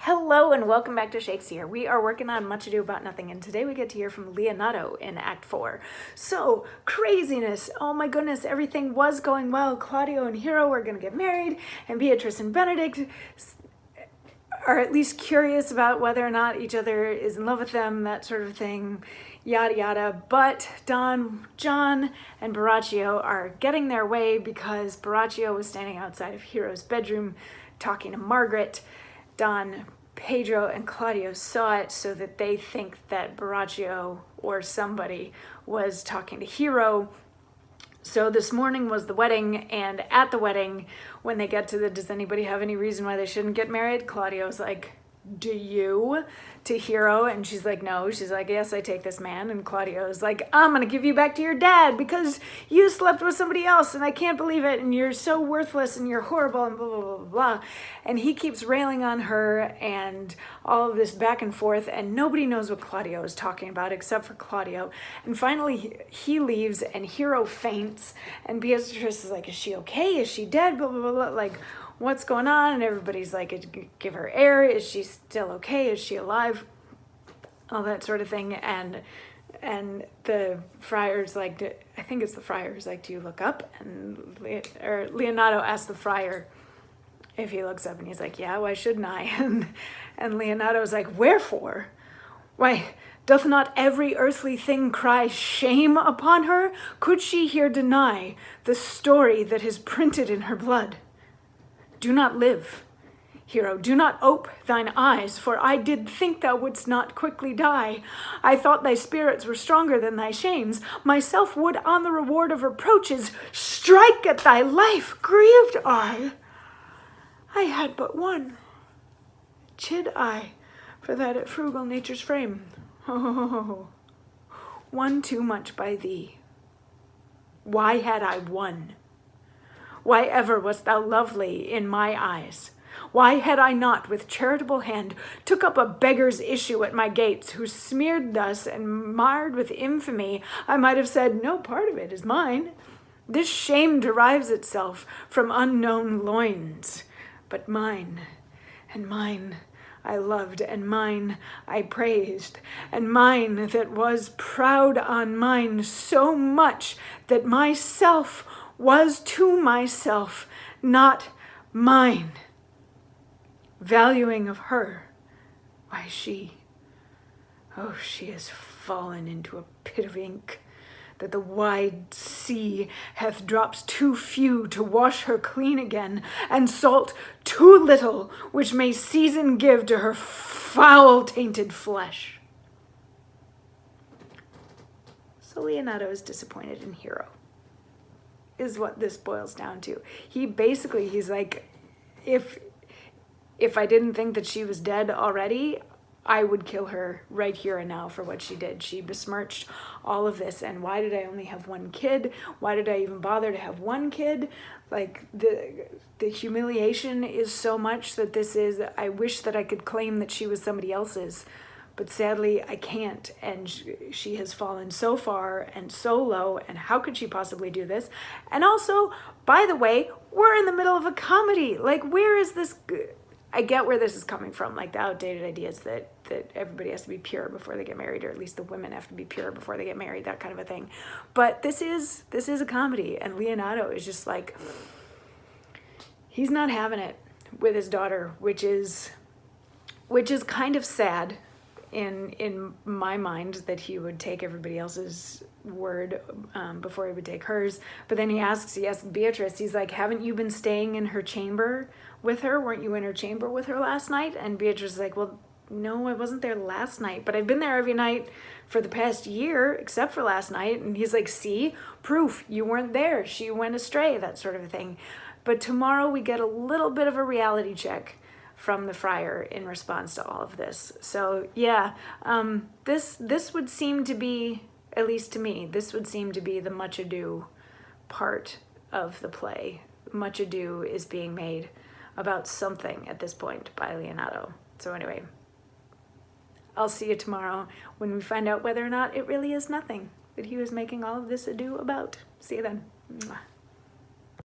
Hello and welcome back to Shakesyear. We are working on Much Ado About Nothing, and today we get to hear from Leonardo in Act 4. So, craziness! Oh my goodness, everything was going well. Claudio and Hero were going to get married, and Beatrice and Benedict are at least curious about whether or not each other is in love with them, that sort of thing, yada yada. But Don, John, and Borachio are getting their way because Borachio was standing outside of Hero's bedroom talking to Margaret. Don, Pedro, and Claudio saw it so that they think that Borachio or somebody was talking to Hero. So this morning was the wedding, and at the wedding, when they get to the does anybody have any reason why they shouldn't get married, Claudio's like, do you? To Hero, and she's like, no. She's like, yes, I take this man. And Claudio's like, I'm gonna give you back to your dad because you slept with somebody else and I can't believe it, and you're so worthless and you're horrible and blah blah blah blah blah. And he keeps railing on her and all of this back and forth, and nobody knows what Claudio is talking about except for Claudio. And finally he leaves and Hero faints, and Beatrice is like, is she okay? Is she dead? Blah blah blah blah. Like, what's going on? And everybody's like, give her air. Is she still okay? Is she alive? All that sort of thing. And the friars like, I think it's the friars, like, do you look up? And Leonardo asks the friar if he looks up, and he's like, yeah, why shouldn't I? And Leonardo's like, wherefore? Why, doth not every earthly thing cry shame upon her? Could she here deny the story that is printed in her blood? Do not live, Hero, do not ope thine eyes, for I did think thou wouldst not quickly die. I thought thy spirits were stronger than thy shames. Myself would on the reward of reproaches strike at thy life. Grieved I had but one. Chid I for that at frugal nature's frame. Oh, one too much by thee. Why had I one? Why ever wast thou lovely in my eyes? Why had I not with charitable hand took up a beggar's issue at my gates, who smeared thus and marred with infamy? I might have said, no part of it is mine. This shame derives itself from unknown loins. But mine, and mine I loved, and mine I praised, and mine that was proud on mine so much that myself was to myself not mine. Valuing of her, why she has fallen into a pit of ink, that the wide sea hath drops too few to wash her clean again, and salt too little, which may season give to her foul tainted flesh. So Leonardo is disappointed in Hero, is what this boils down to. He's like, if I didn't think that she was dead already, I would kill her right here and now for what she did. She besmirched all of this, and why did I only have one kid? Why did I even bother to have one kid? Like, the humiliation is so much that I wish that I could claim that she was somebody else's, but sadly I can't, and she has fallen so far and so low, and how could she possibly do this? And also, by the way, we're in the middle of a comedy. Like, where is this? I get where this is coming from, like the outdated ideas that everybody has to be pure before they get married, or at least the women have to be pure before they get married, that kind of a thing. But this is a comedy, and Leonardo is just like, he's not having it with his daughter, which is kind of sad in my mind, that he would take everybody else's word before he would take hers. But then he asks Beatrice, he's like, haven't you been staying in her chamber with her? Weren't you in her chamber with her last night? And Beatrice is like, well, no, I wasn't there last night, but I've been there every night for the past year except for last night. And he's like, see, proof, you weren't there, she went astray, that sort of a thing. But tomorrow we get a little bit of a reality check from the friar in response to all of this. So yeah, this would seem to be, at least to me, this would seem to be the Much Ado part of the play. Much ado is being made about something at this point by Leonardo. So anyway, I'll see you tomorrow when we find out whether or not it really is nothing that he was making all of this ado about. See you then. Mwah.